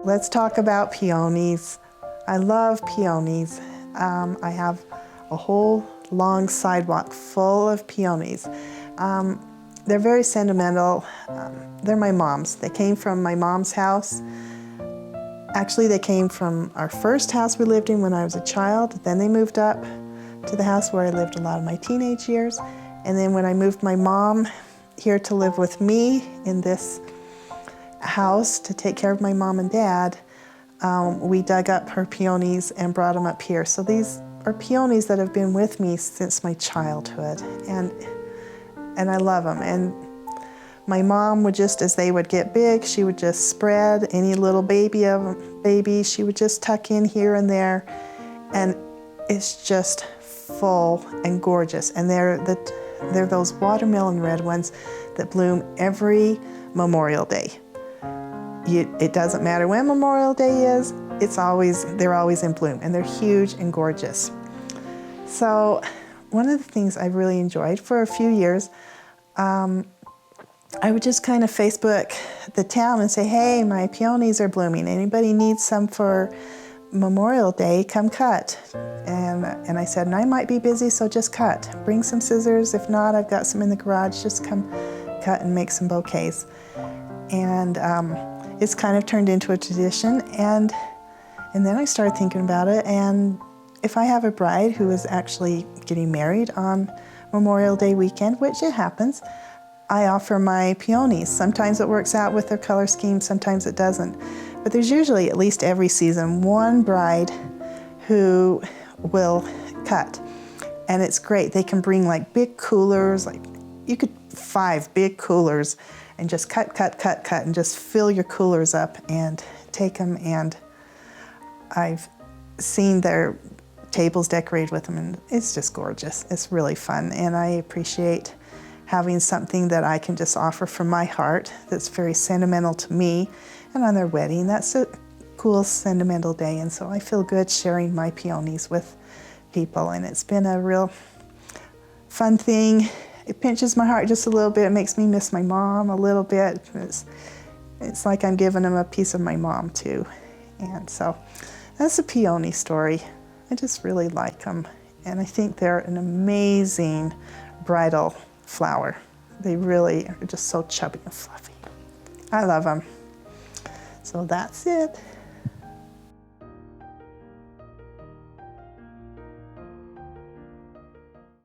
Let's talk about peonies. I love peonies. I have a whole long sidewalk full of peonies. They're very sentimental. They're my mom's. They came from my mom's house. Actually, they came from our first house we lived in when I was a child. Then they moved up to the house where I lived a lot of my teenage years. And then when I moved my mom here to live with me in this house to take care of my mom and dad, we dug up her peonies and brought them up here. So these are peonies that have been with me since my childhood, and I love them. And my mom would just, as they would get big, she would just spread any little baby, she would just tuck in here and there, and it's just full and gorgeous. And they're those watermelon red ones that bloom every Memorial Day. It doesn't matter when Memorial Day is, they're always in bloom, and they're huge and gorgeous. So one of the things I really enjoyed for a few years, I would just kind of Facebook the town and say, hey, my peonies are blooming. Anybody needs some for Memorial Day, come cut. And I said, and I might be busy, so just cut. Bring some scissors. If not, I've got some in the garage. Just come cut and make some bouquets. And it's kind of turned into a tradition. And then I started thinking about it. And if I have a bride who is actually getting married on Memorial Day weekend, which it happens, I offer my peonies. Sometimes it works out with their color scheme, sometimes it doesn't. But there's usually, at least every season, one bride who will cut. And it's great. They can bring like big coolers, like you could 5 big coolers, and just cut, and just fill your coolers up and take them. And I've seen their tables decorated with them, and it's just gorgeous. It's really fun, and I appreciate having something that I can just offer from my heart that's very sentimental to me. And on their wedding, that's a cool sentimental day, and so I feel good sharing my peonies with people, and it's been a real fun thing. It pinches my heart just a little bit. It makes me miss my mom a little bit. It's like I'm giving them a piece of my mom too. And so that's a peony story. I just really like them, and I think they're an amazing bridal flower. They really are just so chubby and fluffy. I love them. So that's it.